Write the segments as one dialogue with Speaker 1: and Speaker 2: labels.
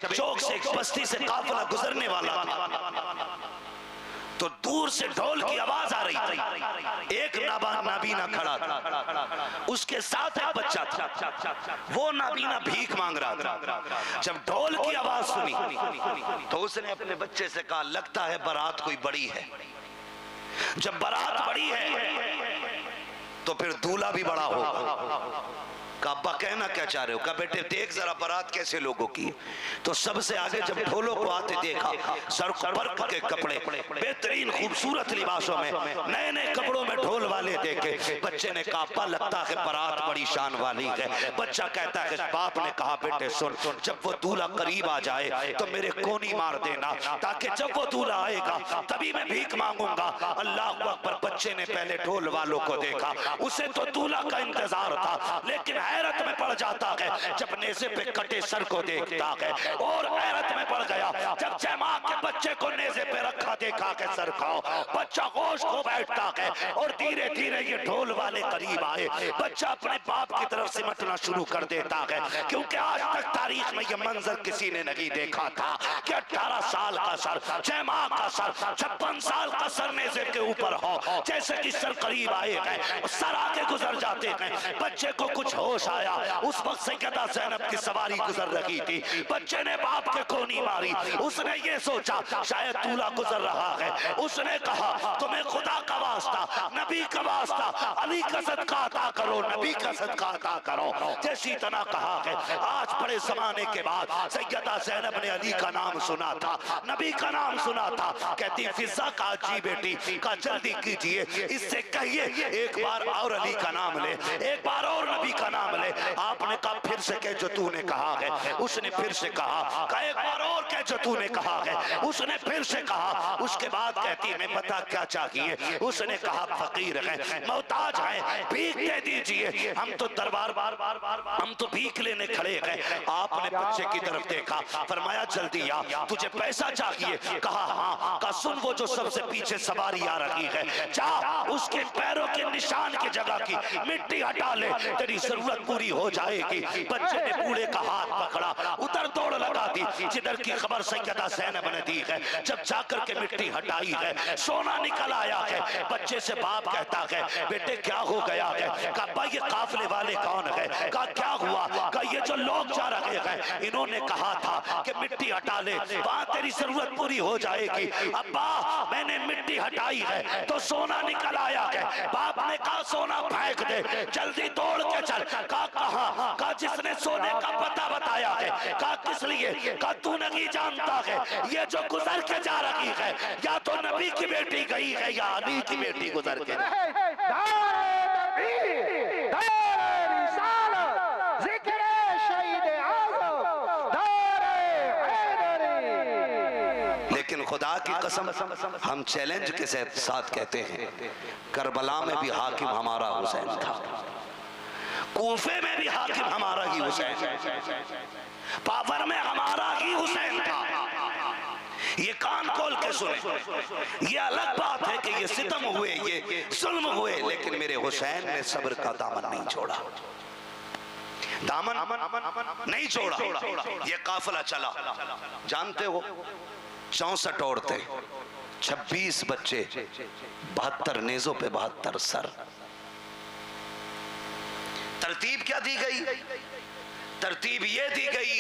Speaker 1: चौक से एक बस्ती से काफिला गुजरने वाला तो दूर से ढोल की आवाज आ रही थी। एक नाबीना खड़ा था, उसके साथ एक बच्चा था। वो नाबीना भीख मांग रहा था। जब ढोल की आवाज सुनी तो उसने अपने बच्चे से कहा, लगता है बारात कोई बड़ी है। जब बारात बड़ी है तो फिर दूल्हा भी बड़ा होगा। का अब्बा कहना क्या चाह रहे हो? का बेटे देख जरा बारात कैसे लोगों की। तो सबसे आगे जब ढोलों को आते देखा, सर वर्क के कपड़े, बेहतरीन खूबसूरत लिबासों में, नए नए कपड़ों में ढोल वाले देखे। बच्चे ने कहा, अब्बा लगता है बारात बड़ी शान वाली है। बच्चा कहता है, बाप ने कहा, बेटे सुन, जब वो दूल्हा करीब आ जाए तो मेरे कोनी मार देना, ताकि जब वो दूल्हा आएगा तभी मैं भीख मांगूंगा। अल्लाह अकबर। बच्चे ने पहले ढोल वालों को देखा, उसे तो दूल्हा का इंतजार था, लेकिन हैरत में पड़ जाता है जब नेज़े पे कटे सर को देखता है, और हैरत में पड़ गया जब जयमां के बच्चे को नेज़े पे रखा देखा के सर को। बच्चा होश खो बैठता है और धीरे धीरे ये ढोल वाले करीब आए। बच्चा अपने बाप की तरफ सिमटना शुरू कर देता है, क्योंकि आज तक तारीख में ये मंजर किसी ने नहीं देखा था कि 18 साल का सर, जयमां का सर, 56 साल का सर नेज़े के ऊपर हो। जैसे कि सर करीब आए हैं, सर आगे गुजर जाते हैं। बच्चे को कुछ होश आया। उस वक्त सैयदा ज़ैनब की सवारी गुजर रही थी। बच्चे ने बाप के कोनी मारी। उसने ये सोचा शायद दूल्हा गुजर रहा है। उसने कहा, तुम्हें खुदा का वास्ता, नबी का वास्ता, अली का सदका अता करो, नबी का सदका अता करो। जैसी तना कहा है, आज बड़े जमाने के बाद सैयदा ज़ैनब ने अली का नाम सुना था, नबी का नाम सुना था। कहती फिजा का जी बेटी का जल्दी कीजिए, इससे कहिए एक बार और अली का नाम ले, एक बार और नबी का नाम ले। आपने कहा फिर से कह जो तूने कहा है। उसने फिर से कहा एक बार और कह जो तूने कहा है। उसने फिर से कहा। उसके बाद कहती है, मैं बता क्या चाहिए। उसने कहा फकीर है, मोहताज है, भीख दे दीजिए। हम तो दरबार हम तो भीख लेने खड़े हैं। आपने बच्चे की तरफ देखा, फरमाया जल्दी आ, तुझे पैसा चाहिए? कहा हाँ। कहा सुन, वो जो सबसे पीछे सवारी आ रही है, जा उसके पैरों के निशान की जगह की मिट्टी हटा ले, तेरी जरूरत पूरी हो जाएगी। बच्चे ने बूढ़े का हाथ पकड़ा, उधर दौड़ लगा दी जिधर की खबर सैयदा ज़ैनब ने दी है। जब जाकर के मिट्टी हटाई है, सोना निकल आया है। बच्चे से बाप कहता है, बेटे क्या हो गया है? कहा ये काफिले वाले कौन है? कहा क्या हुआ? कहा ये जो लोग जा रहे हैं, इन्होंने कहा था कि मिट्टी हटा ले, वहां तेरी जरूरत पूरी हो जाएगी। अब्बा मैंने मिट्टी हटाई है तो सोना निकल आया है। बाप ने कहा सोना फेंक दे, जल्दी दौड़ के चल। कहा जिसने सोने का पता बताया है। कहा किस लिए? कहा तू नहीं जानता है, ये जो गुजर के जा रही है या तो नबी की बेटी गई है या अली की बेटी गुजर के। लेकिन खुदा की कसम हम चैलेंज के साथ कहते हैं, करबला में भी हाकिम हमारा हुसैन था, कूफे में भी हाकिम हमारा ही हुसैन, पावर में हमारा ही हुसैन था। ये कान खोल के सुने। ये अलग बात है कि ये सितम हुए, ये जुल्म हुए, लेकिन मेरे हुसैन ने सब्र का दामन नहीं छोड़ा, दामन नहीं छोड़ा। ये काफिला चला, जानते हो 64 औरतें, 26 बच्चे, 72 नेज़ों पे 72 सर। तरतीब क्या दी गई? तरतीब ये दी गई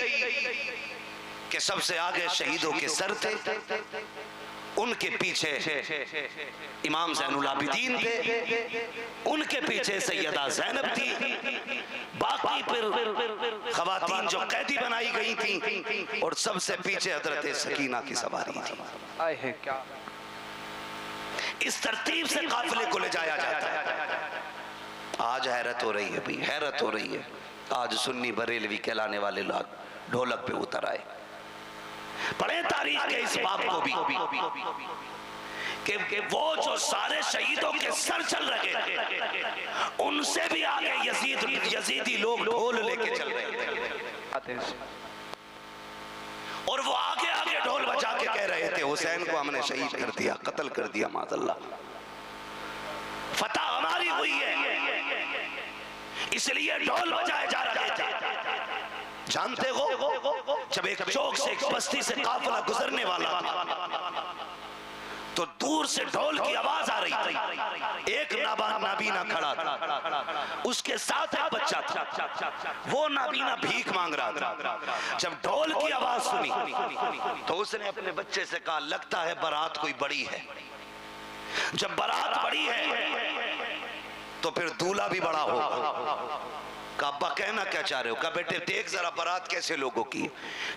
Speaker 1: कि सबसे आगे शहीदों के सर थे, उनके पीछे इमाम ज़ैनुल आबिदीन थे, उनके पीछे सैयदा ज़ैनब थी, बाकी फिर खवातीन जो कैदी बनाई गई थी, और सबसे पीछे हजरत सकीना की सवारी थी। इस तरतीब से काफिले को ले जाया जाता है। आज हैरत हो रही है भाई, हैरत हो रही है। आज सुन्नी बरेलवी कहलाने वाले लोग ढोलक पे उतर आए। पढ़े तारीख के इस बात को भी कि वो जो सारे शहीदों के सर चल रहे थे, उनसे भी आगे यजीदी लोग ढोल लेके चल रहे थे, और वो आगे आगे ढोल बजा के कह रहे थे हुसैन को हमने शहीद कर दिया, कत्ल कर दिया, माज़अल्लाह, फतह हमारी हुई है, इसलिए ढोल बजाए जा रहे थे। जानते हो, जब एक चौक से एक बस्ती से काफिला गुजरने वाला था तो दूर से ढोल की आवाज आ रही थी। एक नाबीना खड़ा था, उसके साथ एक बच्चा था। वो नाबीना भीख मांग रहा था। जब ढोल की आवाज सुनी तो उसने अपने बच्चे से कहा, लगता है बारात कोई बड़ी है। जब बारात बड़ी है तो फिर दूल्हा भी बड़ा होगा। का अब्बा कहना क्या चाह रहे हो? का बेटे देख जरा बारात कैसे लोगों की।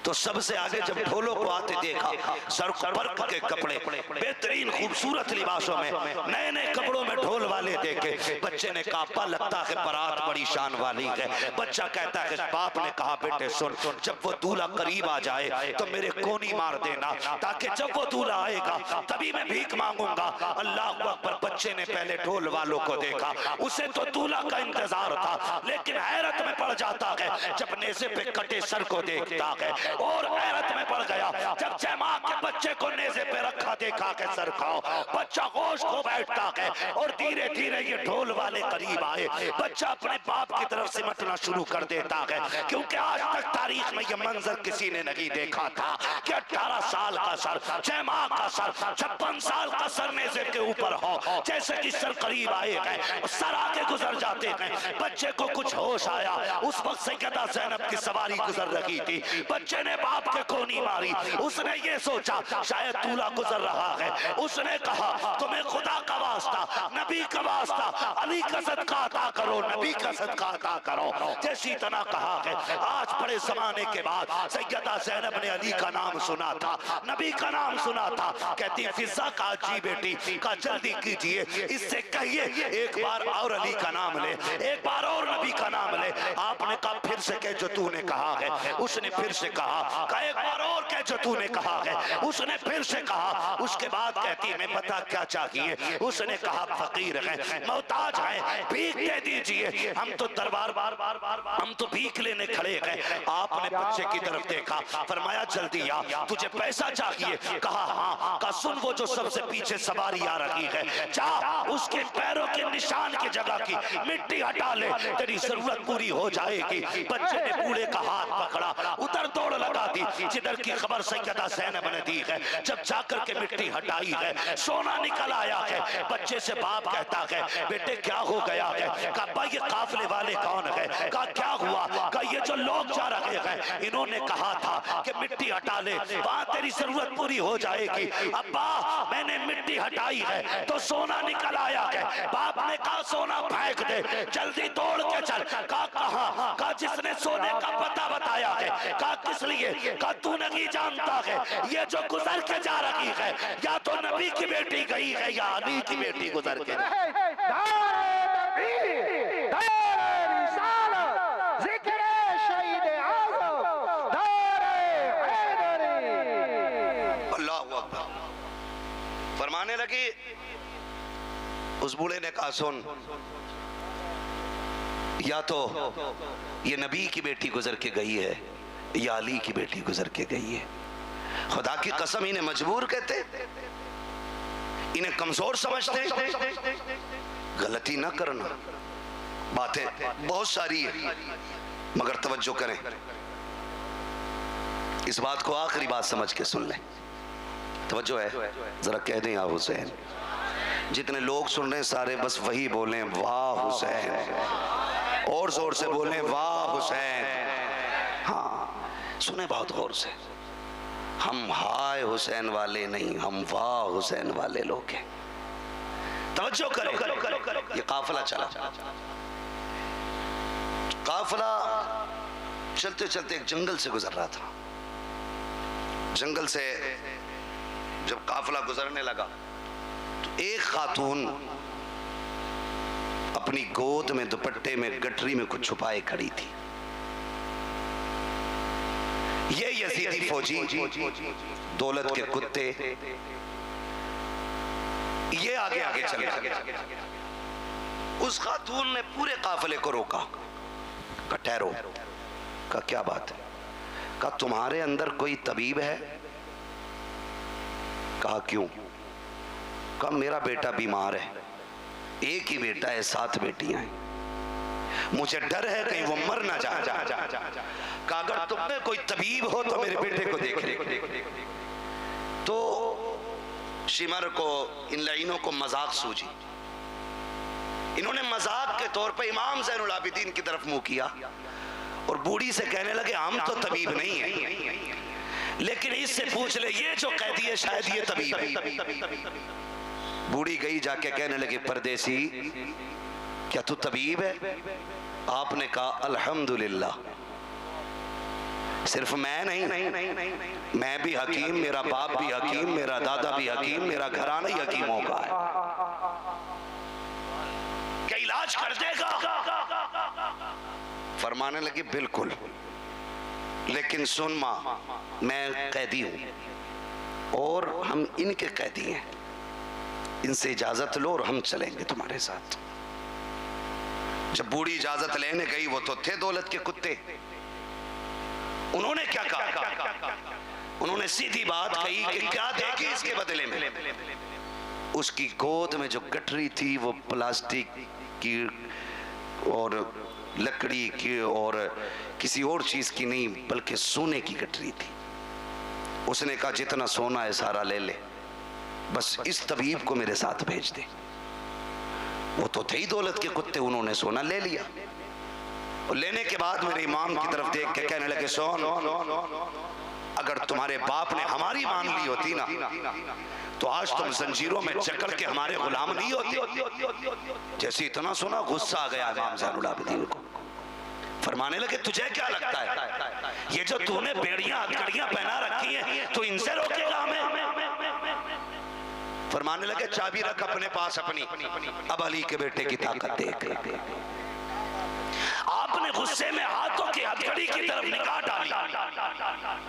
Speaker 1: तो सबसे आगे जब ढोलों को आते देखा, सर पर्क के कपड़े, बेहतरीन खूबसूरत लिबासों में, नए नए कपड़ों में ढोल वाले देखे। बच्चे ने कहा, अब्बा लगता है बारात बड़ी शान वाली है। बच्चा कहता है, बाप ने कहा, बेटे सुन, जब वो दूल्हा करीब आ जाए तो मेरे कोनी मार देना, ताकि जब वो दूल्हा आएगा तभी मैं भीख मांगूंगा। अल्लाह अकबर। बच्चे ने पहले ढोल वालों को देखा, उसे तो दूल्हा का इंतजार था, लेकिन हैरत में पड़ जाता है जब नेज़े पे कटे सर को देखता है, और हैरत में पड़ गया जब जयमाल के बच्चे को नेज़े पे रखा देखा के सर खाओ। बच्चा होश खो बैठता है और धीरे धीरे ये ढोल वाले करीब आए। बच्चा अपने बाप की तरफ सिमटना शुरू कर देता है, क्योंकि आज तक तारीख में ये मंजर किसी ने नहीं देखा था कि 18 साल का सर, जयमाल का सर, 56 साल का सर नेज़े के ऊपर हो। जैसे कि सर करीब आए हैं, सर आगे गुजर जाते हैं। बच्चे को कुछ होश आया। उस वक्त सैयदा ज़ैनब की सवारी गुजर रही थी। बच्चे ने बाप के कोनी मारी। उसने ये सोचा शायद दूल्हा गुजर रहा है। उसने कहा, तुम्हें खुदा का वास्ता, नबी का वास्ता, अली का सदका अता करो, नबी का सदका अता करो। जैसी तना कहा है, आज बड़े जमाने के बाद सैयदा ज़ैनब ने अली का नाम सुना था, नबी का नाम सुना था। कहती फिजा का जी बेटी का जल्दी कीजिए, इससे कहिए एक बार और अली का नाम ले, एक बार और नबी का नाम ले। आपने कहा फिर से कह जो तूने कहा है। उसने फिर से कहा एक बार और कह जो तूने कहा है। उसने फिर से कहा। उसके बाद कहती मैं पता क्या चाहिए। उसने कहा फकीर है, मोहताज है, भीख दे दीजिए। हम तो दरबार हम तो भीख लेने खड़े हैं। आपने बच्चे की तरफ देखा, फरमाया जल्दी आ, तुझे पैसा चाहिए? कहा हाँ। कहा सुन, वो जो सबसे पीछे सवारी आ रही है, जा उसके पैरों के निशान की जगह की मिट्टी हटा ले, तेरी जरूरत पूरी हो जाएगी। बच्चे ने बूढ़े का हाथ पकड़ा, उधर दौड़ लगा दी जिधर की खबर सैयदा ज़ैनब ने दी है। जब जाकर के मिट्टी हटाई है, सोना निकल आया है। बच्चे से बाप कहता है बेटे क्या हो गया है? कहा ये काफिले वाले कौन है? कहा क्या हुआ? कहा ये जो लोग जा रहे हैं, इन्होंने कहा था कि मिट्टी हटा ले, वहां तेरी जरूरत पूरी हो जाएगी। अब्बा मैंने मिट्टी हटाई है तो सोना निकल आया है। बाप ने कहा सोना फेंक दे, जल्दी दौड़ के चल। कहा जिसने सोने का पता बताया है। कहा किस लिए? कहा तू नहीं जानता है, ये जो गुजर के जा रही है या तो नबी की बेटी गई है या अली की बेटी गुजर के। फरमाने लगी, उस बूढ़े ने कहा सुन, या तो ये नबी की बेटी गुजर के गई है या अली की बेटी गुजर के गई है। खुदा की कसम इन्हें मजबूर कहते, इन्हें कमजोर समझते। गलती ना करना, बातें बहुत सारी है मगर तवज्जो करें, इस बात को आखिरी बात समझ के सुन लें। तवज्जो है, जरा कह दें या हुसैन। जितने लोग सुन रहे हैं सारे बस वही बोलें वाह हुसैन, और जोर से बोलें वाह हुसैन। हाँ सुने बहुत गौर से, हम हाय हुसैन वाले नहीं, हम वाह हुसैन वाले लोग हैं। तवज्जो करें। ये काफिला चला, काफिला चलते चलते एक जंगल से गुजर रहा था। जंगल से जब काफिला गुजरने लगा तो एक खातून अपनी गोद में दुपट्टे में गठरी में कुछ छुपाए खड़ी थी। ये यजीदी फौजी, दौलत के कुत्ते, ये आगे आगे चले। उस खातून ने पूरे काफिले को रोका, कहा ठहरो। कहा क्या बात है? कहा तुम्हारे अंदर कोई तबीब है? कहा क्यों? कहा मेरा बेटा बीमार है। एक ही बेटा है, 7 बेटियां हैं। मुझे डर है कहीं वो मर ना जाए। कहा अगर तुम में कोई तबीब हो तो मेरे बेटे को देख ले। तो शिमर को, इन लाइनों को मजाक सूझी। इन्होंने मजाक के तौर पे इमाम ज़ैनुल आबिदीन की तरफ मुंह किया और बूढ़ी से कहने लगे हम तो तबीब नहीं है, लेकिन इससे पूछ ले ये जो कैदी है शायद ये तबीब है। बूढ़ी गई जाके कहने लगी परदेसी क्या तू तबीब है? आपने कहा अल्हम्दुलिल्लाह, सिर्फ मैं नहीं, मैं भी हकीम, मेरा बाप भी हकीम, मेरा दादा भी हकीम, मेरा घराना ही हकीमों का है। क्या इलाज कर देगा? फरमाने लगी बिल्कुल, लेकिन सुन मां, मैं कैदी हूं और हम इनके कैदी हैं, इनसे इजाजत लो और हम चलेंगे तुम्हारे साथ। जब बूढ़ी इजाजत लेने गई, वो तो थे दौलत के कुत्ते। उन्होंने क्या कहा? उन्होंने सीधी बात कही कि क्या देगी इसके बदले में? उसकी गोद में जो गठरी थी वो प्लास्टिक की और लकड़ी की और किसी और चीज की नहीं, बल्कि सोने की गठरी थी। उसने कहा जितना सोना है सारा ले ले, बस इस तबीब को मेरे साथ भेज दे। वो तो थे ही दौलत के कुत्ते, उन्होंने सोना ले लिया और लेने के बाद मेरे इमाम की तरफ देख के कहने लगे सोन, अगर तुम्हारे बाप ने हमारी मान ली होती ना तो आज तुम जंजीरों में जकड़ के हमारे गुलाम नहीं होते। जैसे इतना सुना गुस्सा आ गया इमाम ज़ैनुल आबिदीन को। फरमाने लगे तुझे क्या लगता है ये जो तूने बेड़ियां हथकड़ियां पहना रखी हैं तो इनसे रोकेगा हमें? फरमाने लगे चाबी रख अपने पास अपनी, अब अली के बेटे की ताकत देख। आपने गुस्से में हाथों की हथकड़ी की तरफ निगाह डाली,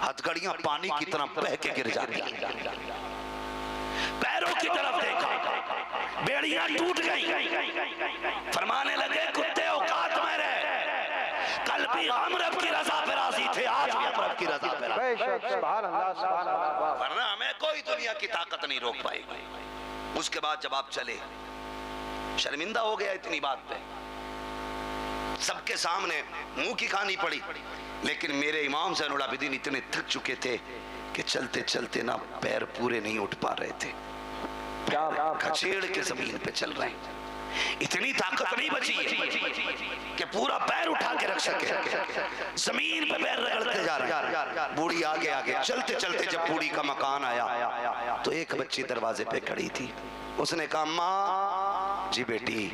Speaker 1: हथकड़ियां पानी की तरफ बह के गिर जाती, पैरों की तरफ देखा, बेड़ियां टूट गई। फरमाने लगे कुत्ते औकात में रहे, कल भी हम रब की रजा पे राजी थे, आज भी हम रब की रजा पे राजी, वरना हमें कोई दुनिया की ताकत नहीं रोक पाएगी। उसके बाद जब आप चले, शर्मिंदा हो गया इतनी बात पे, सबके सामने मुंह की खानी पड़ी, लेकिन मेरे इमाम ज़ैनुल आबिदीन इतने थक चुके थे कि चलते चलते ना पैर पूरे नहीं उठ पा रहे थे, खचेड़ के जमीन पे चल रहे हैं। इतनी ताकत नहीं बची है कि पूरा पैर उठा के रख सके, जमीन पे पैर रगड़ते जा रहे हैं। बूढ़ी आगे आगे चलते चलते जब बूढ़ी का मकान आया तो एक बच्ची दरवाजे पे खड़ी थी। उसने कहा माँ जी बेटी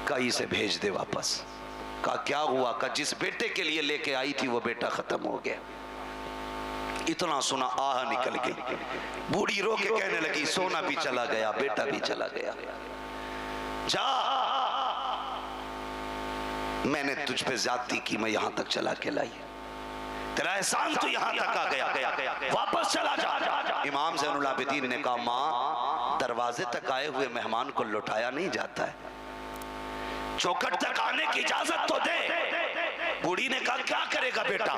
Speaker 1: कहीं से भेज दे वापस। कहा क्या हुआ? कहा जिस बेटे के लिए लेके आई थी वो बेटा खत्म हो गया। इतना सुना आह निकल गई। बूढ़ी रो के कहने लगी सोना भी चला गया, बेटा भी चला गया, जा मैंने तुझ पे ज्यादती की, मैं यहां तक चला के लाई, तेरा एहसान तो यहां तक आ गया, वापस चला जा। इमाम ज़ैनुल आबिदीन ने कहा मां दरवाजे तक आए हुए मेहमान को लौटाया नहीं जाता है, चौखट तक आने की इजाजत तो दे। बूढ़ी ने कहा क्या करेगा बेटा,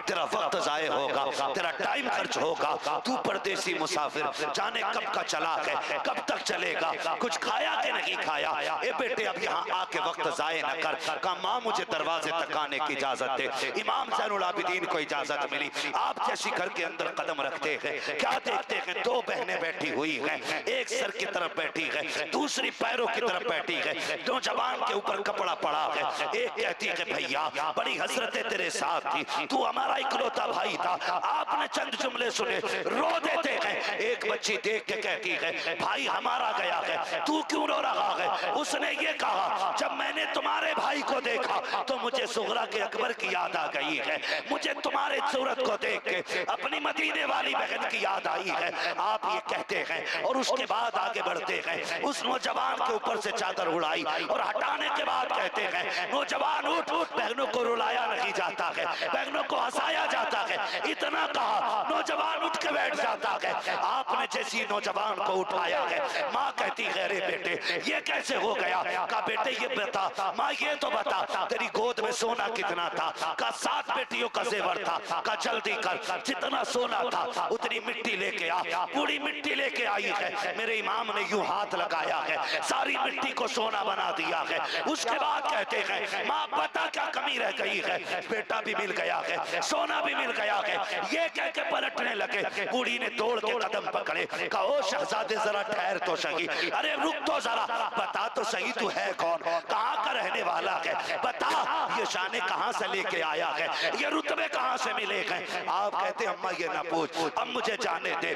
Speaker 1: तेरा वक्त जाए होगा, तेरा टाइम खर्च होगा, तू परदेसी मुसाफिर, जाने कब का चला है, कब तक चलेगा, कुछ खाया कि नहीं खाया, ए बेटे अब यहाँ आके वक्त जाए न कर। कहा माँ मुझे दरवाजे तक आने की इजाजत दे। इमाम ज़ैनुल आबिदीन को इजाजत मिली। आप जैसी घर के अंदर कदम रखते हैं क्या देखते हैं, दो बहनें बैठी हुई हैं, एक सर की तरफ बैठी है, दूसरी पैरों की तरफ बैठी है, दो जवान के ऊपर कपड़ा पड़ा है। एक कहती है भैया बड़ी हसरतें तेरे साथ थी, तू हमारा इकलौता भाई था, आपने चंद जुमले सुने रो देते हैं। एक बच्ची देख के कहती है भाई हमारा गया है, तू क्यों रो रहा है? उसने ये कहा जब मैंने तुम्हारे भाई को देखा तो मुझे सुगरा के अकबर की याद आ गई है, मुझे तुम्हारे सूरत को देख के अपनी मदीने वाली बहन की याद आई है। आप ये कहते हैं और उसके बाद आगे बढ़ते हैं। उस नौजवान के ऊपर से चादर उड़ाई और हटाने के बाद कहते हैं नौजवान उठ, बहनों को रुलाया नहीं जाता है, बहनों को हंसाया जाता है। इतना कहा नौजवान उठ के बैठ जाता है। आपने जैसी नौजवान को उठाया है, माँ कहती है अरे बेटे ये कैसे हो गया? कहा बेटे ये बता, माँ ये तो बता तेरी गोद में सोना कितना था? कहा 7 बेटियों का जेवर था। कहा जल्दी कर, जितना सोना था उतनी मिट्टी लेके आ। पूरी मिट्टी लेके आई है। मेरे इमाम ने यूं हाथ लगाया है, सारी मिट्टी को सोना बना दिया है। उसके बाद कहते हैं माँ बता क्या कमी रह गई है? बेटा भी मिल गया है, सोना भी मिल गया है। ये कह के पलटने लगे। बूढ़ी ने दौड़ के कदम पकड़े, कहा ओ शहजादे जरा ठहर तो सही, अरे रुक तो जरा, बता तो सही तू है कौन, कहाँ का रहने वाला है, बता ये शाने कहाँ से लेके आया है, ये रुतबे कहाँ से मिले हैं? आप कहते अम्मा ये ना पूछ, अब मुझे जाने दे।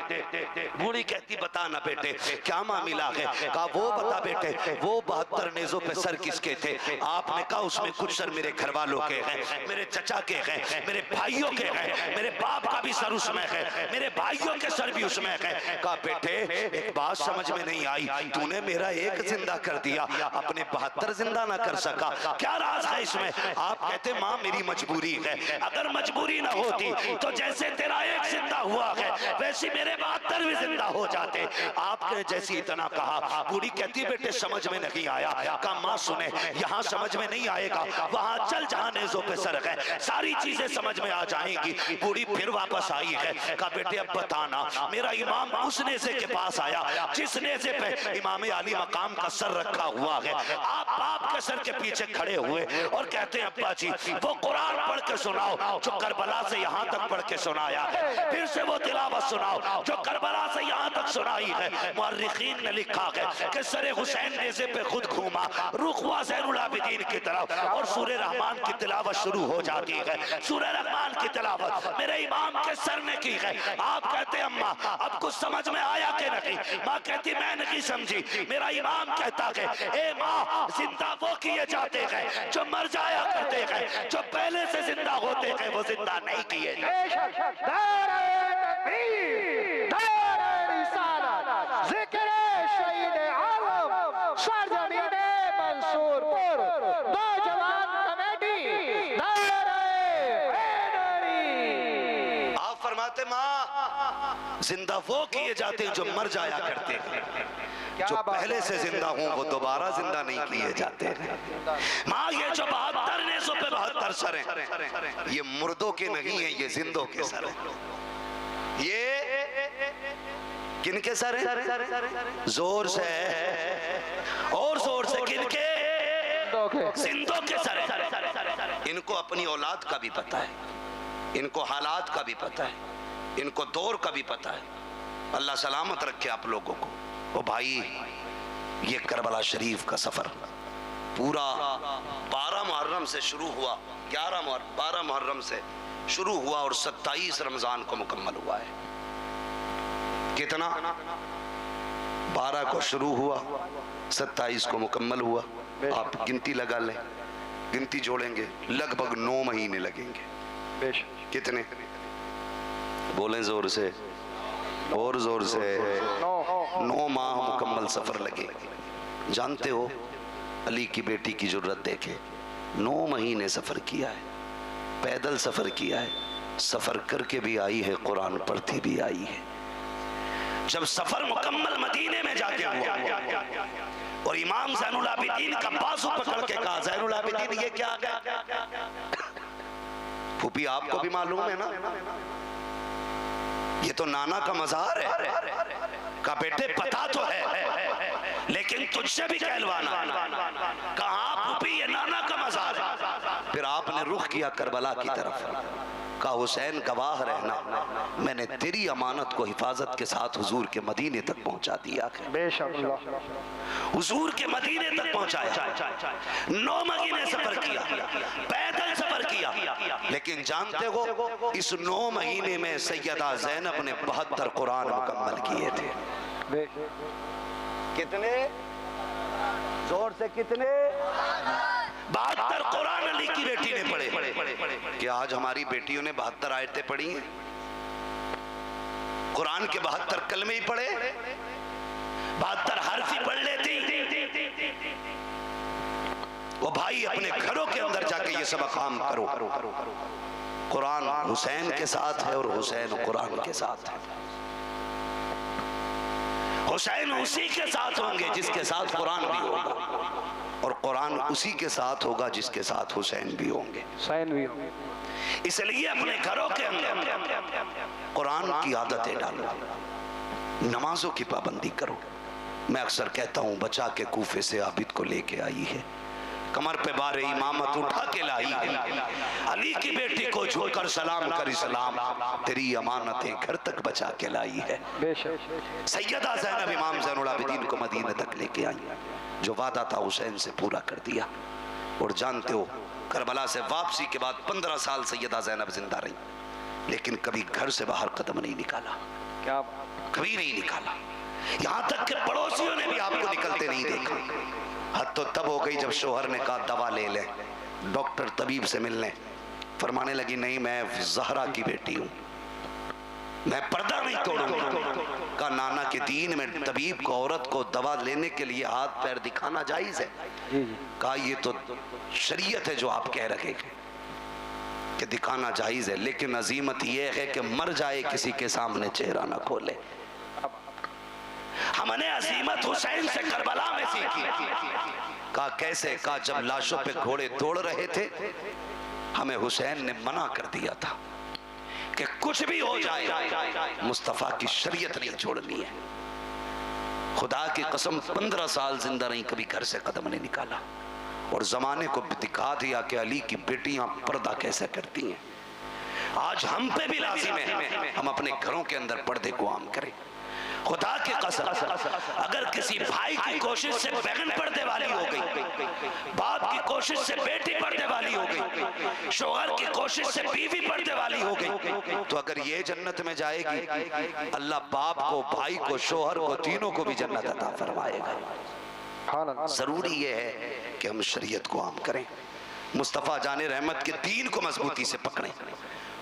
Speaker 1: बूढ़ी कहती बता ना बेटे क्या मामला है? कहा वो बता बेटे वो 72 नेज़ों पे सर किसके थे? आपने कहा उसमें कुछ सर मेरे घर वालों के हैं, मेरे चचा के हैं, मेरे भाइयों के हैं, मेरे बाप का भी सर उसमें है, मेरे भाइयों के सर भी उसमें है। कहा बेटे एक बात समझ में नहीं आई, तूने मेरा एक जिंदा कर दिया, अपने 72 जिंदा ना कर सका, क्या राज है इसमें? आप कहते माँ मेरी मजबूरी है, अगर मजबूरी ना होती तो जैसे तेरा एक जिंदा हुआ है वैसे मेरे 72 भी जिंदा हो जाते। आपने जैसी इतना कहा, बूढ़ी कहती बेटे समझ में नहीं आया। कहा माँ सुने, यहाँ समझ में नहीं आएगा, वहाँ चल जहाँ नेज़ों पे सर है, सारी चीजें समझ में आ जाएंगी। बूढ़ी फिर वापस आई है। कहा बेटे अब बताना, मेरा इमाम उस नेज़े के पास आया जिस नेज़े पे इमाम अली मकाम का सर रखा हुआ है। आप बाप के सर के पीछे खड़े हुए और कहते हैं अब्बा जी वो कुरान पढ़ के सुनाओ जो करबला से यहाँ तक पढ़ के सुनाया है, फिर से वो तिलावत सुनाओ जो करबला से यहाँ तक सुनाई है। मुअर्रिखीन ने लिखा है कि सरे हुसैन नेज़े पे खुद घूमा, रुख हुआ ज़ैनुल आबिदीन की तरफ और सूरह रहमान की तिलावत शुरू हो जाती है। सूरह रहमान की तिलावत मेरे इमाम के सर ने की है। आप कहते अम्मा अब कुछ समझ में आया कि नहीं? माँ कहती मैं नहीं समझी, मेरा इमाम कहता है ए माँ जिंदा वो किए जाते हैं जो मर जाया करते हैं, जो पहले से जिंदा होते हैं वो जिंदा नहीं किए जाते। माँ जिंदा वो किए जाते हैं जो मर जाया करते हैं, जो पहले से जिंदा हों वो दोबारा जिंदा नहीं किए जाते हैं। माँ ये जो 72 नेज़ों पे 72 सर हैं, ये मुर्दों के नहीं है, ये जिंदों के सर हैं। ये किनके सर हैं? जोर से और जोर से किनके? जिंदों के सर हैं। इनको अपनी औलाद का भी पता है, इनको हालात का भी पता है, इनको दौर का भी पता है। अल्लाह सलामत रखे आप लोगों को। ओ भाई ये करबला शरीफ का सफर पूरा 12 मुहर्रम से शुरू हुआ, 12 मुहर्रम से शुरू हुआ और 27 रमजान को मुकम्मल हुआ है। कितना? 12 को शुरू हुआ, 27 को मुकम्मल हुआ। आप गिनती लगा लें, गिनती जोड़ेंगे लगभग 9 महीने लगेंगे। कितने? बोलें जोर से और जोर से। 9 माह मुकम्मल सफर लगे। जानते हो अली की बेटी की जरूरत देखे, 9 महीने सफर किया है, पैदल सफर किया है, सफर करके भी आई है, कुरान पढ़ती भी आई है। जब सफर मुकम्मल मदीने में जाके हुआ और इमाम ज़ैनुल आबिदीन का बाजू पकड़ के कहा ज़ैनुल आबिदीन ये क्या गया? फूफी आपको भी मालूम है ना, ये तो नाना का मज़ार है। का बेटे पता तो है लेकिन तुझसे भी कहलवाना। कहा फूफी ये नाना का मज़ार है। फिर आपने रुख किया करबला की तरफ। का हुसैन गवाह रहना, मैंने तेरी अमानत को हिफाजत के साथ हुजूर के मदीने तक पहुंचा दिया है। हुजूर के मदीने तक पहुंचाया। 9 महीने सफर किया, पैदल सफर किया, लेकिन जानते हो इस 9 महीने में सैयदा ज़ैनब ने 72 कुरान मुकम्मल किए थे। कितने? जोर से कितने? 72 कुरान अली की बेटी ने पढ़े। क्या आज हमारी बेटियों ने 72 आयतें पढ़ी हैं? कुरान के 72 कलमे ही पढ़े, 72 हर्फ ही पढ़ लेती। वो भाई अपने घरों के अंदर जाके ये सब काम करो। कुरान हुसैन के साथ है और हुसैन कुरान के साथ है। हुसैन उसी के साथ होंगे जिसके साथ कुरान भी होगा, और कुरान उसी के साथ होगा जिसके साथ हुसैन भी होंगे। इसलिए अपने घरों के अंदर कुरान की आदतें डालो, नमाजों की पाबंदी करो। मैं अक्सर कहता हूँ बचा के कूफे से आबिद को लेके आई है, कमर पे बारे इमामत उठा के लाई है, अली की बेटी को झुककर सलाम कर इस्लाम तेरी अमानतें घर तक बचा के लाई है। सैयदा ज़ैनब इमाम ज़ैनुल आबिदीन को मदीने तक लेके आई, जो वादा था हुसैन से पूरा कर दिया। और जानते हो करबला से वापसी के बाद 15 साल सैयदा ज़ैनब जिंदा रही, लेकिन कभी घर से बाहर कदम नहीं निकाला। क्या? कभी नहीं निकाला। यहाँ तक कि पड़ोसियों ने भी आपको निकलते नहीं देखा। हद तो तब हो गई जब शोहर ने कहा दवा ले ले, डॉक्टर तबीब से मिलने, फरमाने लगी नहीं मैं ज़हरा की बेटी हूँ, मैं पर्दा नहीं तोड़ूंगी। का नाना के दीन में तबीब को औरत को दवा लेने के लिए हाथ पैर दिखाना जायज है? कहा ये तो शरीयत है जो आप कह रहे कि दिखाना जायज है, लेकिन अजीमत यह है कि मर जाए किसी के सामने चेहरा ना खोले। हमने अजीमत हुसैन से करबला में सीखी। कहा कैसे? कहा जब लाशों पे घोड़े दौड़ रहे थे हमें हुसैन ने मना कर दिया था कि कुछ भी हो जाए मुस्तफा की शरीयत नहीं छोड़नी है। खुदा की कसम 15 साल जिंदा रही, कभी घर से कदम नहीं निकाला, और जमाने को दिखा दिया कि अली की बेटियां पर्दा कैसे करती हैं। आज हम पे भी लाजिम है हम अपने घरों के अंदर पर्दे को आम करें। खुदा की कसम अगर किसी भाई की कोशिश से बहन पर्दे वाली हो गई, बाप की कोशिश से बेटी पर्दे वाली हो गई, शौहर की कोशिश से बीवी पर्दे वाली हो गई, तो अगर ये जन्नत में जाएगी अल्लाह बाप को, भाई को, शौहर को, तीनों को भी जन्नत अता फरमाएगा। जरूरी ये है कि हम शरीयत को आम करें, मुस्तफ़ा जाने रहमत के दीन को मजबूती से पकड़ें।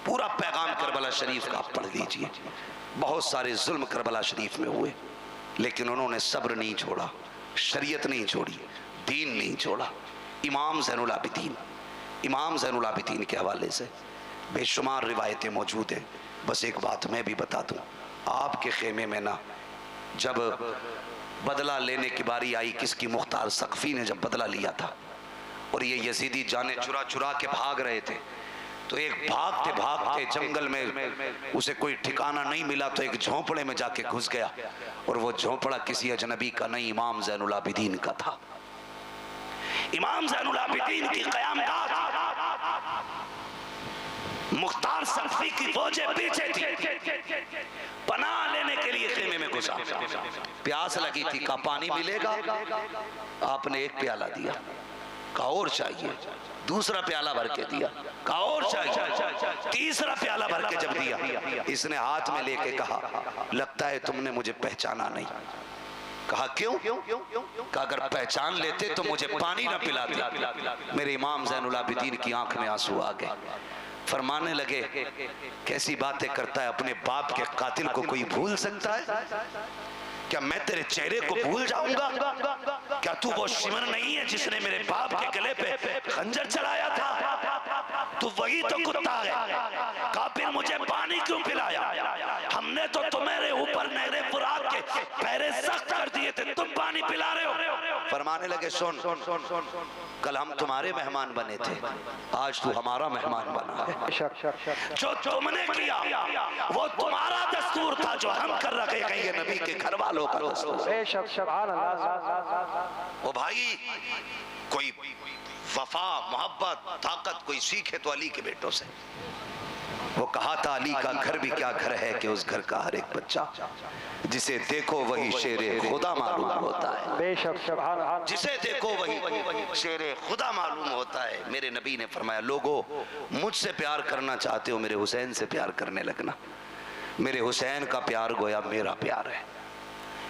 Speaker 1: पूरा पैगाम करबला शरीफ का आप पढ़ लीजिए। बहुत सारे जुल्म करबला शरीफ में हुए, लेकिन उन्होंने सब्र नहीं छोड़ा, शरीयत नहीं छोड़ी, दीन नहीं छोड़ा। इमाम ज़ैनुल आबिदीन, इमाम ज़ैनुल आबिदीन के हवाले से बेशुमार रिवायतें मौजूद हैं। बस एक बात मैं भी बता दूं, आपके खेमे में ना जब बदला लेने की बारी आई, किसकी? मुख्तार सक़फ़ी ने जब बदला लिया था और ये यजीदी जाने चुरा चुरा के भाग रहे थे, तो एक भागते भागते जंगल में उसे कोई ठिकाना नहीं मिला, तो एक झोंपड़े में जाके घुस गया, और वो झोंपड़ा किसी अजनबी का नहीं, इमाम ज़ैनुल आबिदीन का था। इमाम ज़ैनुल आबिदीन की क़यामगाह मुख्तार सक़फ़ी की फौजें पीछे थी, पनाह लेने के लिए खेमे में घुसा। प्यास लगी थी, कहा पानी मिलेगा? आपने एक प्याला दिया, कहा और चाहिए, दूसरा प्याला भर के दिया, कहा और चाहिए, तीसरा प्याला भर के जब दिया, इसने हाथ में लेके कहा लगता है तुमने मुझे पहचाना नहीं। कहा क्यों? कहा अगर पहचान लेते तो मुझे पानी ना पिलाते। मेरे इमाम ज़ैनुल आबिदीन की आंख में आंसू आ गए, फरमाने लगे कैसी बातें करता है, अपने बाप के कातिल को कोई भूल सकता है? क्या मैं तेरे चेहरे को भूल जाऊंगा? क्या तू वो शिमर नहीं है जिसने मेरे बाप के गले पे खंजर चलाया था? तू वही तो कुत्ता है। कहा फिर मुझे पानी क्यों पिलाया? हमने तो तुम्हारे ऊपर नहरे फुरात के पैरे सख्त कर दिए थे, तुम पानी पिला रहे हो। फरमाने लगे सुन, कल हम तुम्हारे मेहमान बने थे, आज तू हमारा मेहमान बना है। जो तुमने किया वो तुम्हारा दस्तूर था, जो हम कर रखे हैं ये नबी के घर वालों का दस्तूर। ओ भाई, कोई वफा, मोहब्बत, ताकत कोई सीखे तो अली के बेटों से। वो कहा था अली का घर भी क्या घर है कि उस घर का हर एक बच्चा जिसे देखो वही शेरे खुदा मालूम होता है। जिसे देखो वही शेरे खुदा मालूम होता है। मेरे नबी ने फरमाया लोगो मुझसे प्यार करना चाहते हो, मेरे हुसैन से प्यार करने लगना। मेरे हुसैन का प्यार गोया मेरा प्यार है,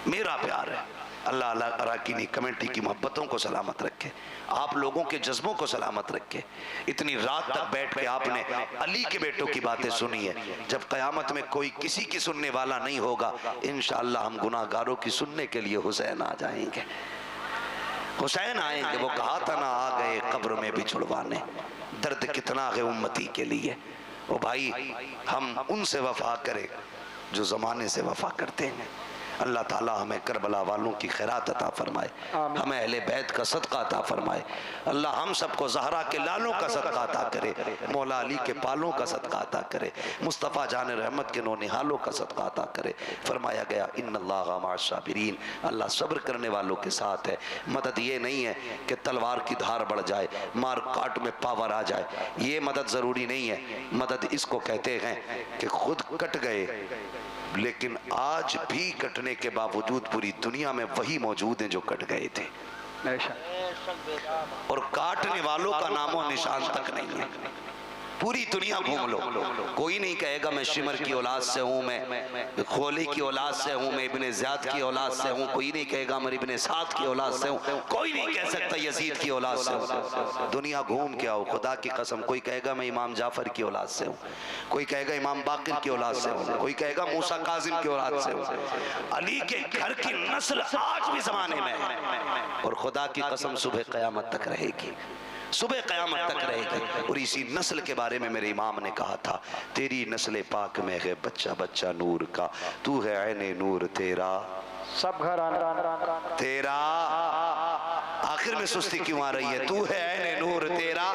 Speaker 1: मेरा प्यार है। अल्लाह अराकीनी कमेटी की मोहब्बतों को सलामत रखे, आप लोगों के जज्बों को सलामत रखे। इतनी रात तक बैठ के आपने अली के बेटों की बातें सुनी है। जब क़यामत में कोई किसी की सुनने वाला नहीं होगा, इंशाअल्लाह हम गुनाहगारों की सुनने के लिए हुसैन आ जाएंगे। हुसैन आएंगे, वो कहा था ना आ गए कब्र में भी छुड़वाने, दर्द कितना है उम्मती के लिए। ओ भाई हम उनसे वफा करें जो ज़माने से वफा करते हैं। अल्लाह ताला हमें करबला वालों की खैरात अता फरमाए, हमें अहले बैत का सदका अता फरमाए। अल्लाह हम सबको ज़हरा के लालों का सदका अता करे, मौला अली के पालों का सदका अता करे, मुस्तफ़ा जान रहमत के नौनिहालों का सदका अता करे। फरमाया गया इन्नल्लाह मअस-साबिरीन, अल्लाह सब्र करने वालों के साथ है। मदद ये नहीं है कि तलवार की धार बढ़ जाए, मार काट में पावर आ जाए, ये मदद ज़रूरी नहीं है। मदद इसको कहते हैं कि खुद कट गए लेकिन आज भी कटने के बावजूद पूरी दुनिया में वही मौजूद हैं जो कट गए थे, और काटने वालों का नामो निशान तक नहीं है। पूरी दुनिया घूम लो, कोई नहीं कहेगा मैं शिमर की औलाद से हूँ, मैं खोली की औलाद से हूँ, मैं इब्ने ज़ियाद की औलाद से हूँ। कोई नहीं कहेगा मैं इब्ने साद की औलाद से हूँ। कोई नहीं कह सकता यजीद की औलाद से हूँ। दुनिया घूम के आओ, खुदा की कसम। कोई कहेगा मैं इमाम जाफर की औलाद से हूँ, कोई कहेगा इमाम बाकिर की औलाद से हूँ, कोई कहेगा मूसा काजिम की औलाद से हूँ। अली के घर की नस्ल आज भी ज़माने में है, और खुदा की कसम सुबह क़यामत तक रहेगी, सुबह क़यामत तक रहेगी। और इसी नस्ल के बारे में मेरे इमाम ने कहा था, तेरी नस्ल पाक में है बच्चा बच्चा नूर का, तू है ऐने नूर तेरा
Speaker 2: सब घर आना
Speaker 1: तेरा। आखिर में सुस्ती क्यों आ रही है? तू है ऐने नूर तेरा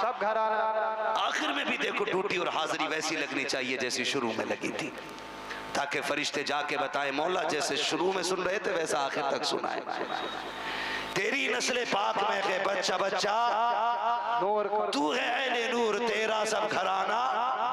Speaker 2: सब घर आना।
Speaker 1: आखिर में भी देखो ड्यूटी और हाजिरी वैसी लगनी चाहिए जैसी शुरू में लगी थी, ताकि फरिश्ते जाके बताएं मौला जैसे शुरू में सुन रहे थे वैसा आखिर तक सुनाए। तेरी नस्ल पाक में है बच्चा बच्चा
Speaker 2: नूर,
Speaker 1: तू है ऐने नूर तेरा सब घराना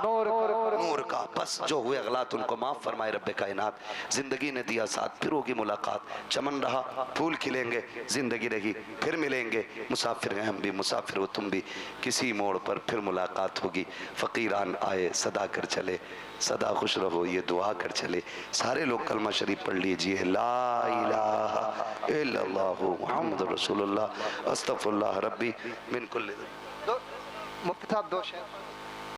Speaker 2: नूर
Speaker 1: नूर का। बस जो हुए अगलात उनको माफ़ फरमाए रब्बे कायनात। ज़िंदगी ने दिया साथ, फिर होगी मुलाकात। चमन रहा फूल खिलेंगे, ज़िंदगी रही फिर मिलेंगे। मुसाफिर हैं हम भी, मुसाफिर हो तुम भी, किसी मोड़ पर फिर मुलाकात होगी। फ़कीरान आए सदा कर चले, सदा खुश रहो ये दुआ कर चले। सारे लोग कलमा शरीफ पढ़ लीजिए, ला इलाहा इल्लल्लाहु मुहम्मदुर रसूलुल्लाह अस्तगफिरुल्लाह रब्बी मिन कुल्लि।
Speaker 2: मुफ्ती साहब 2 शेर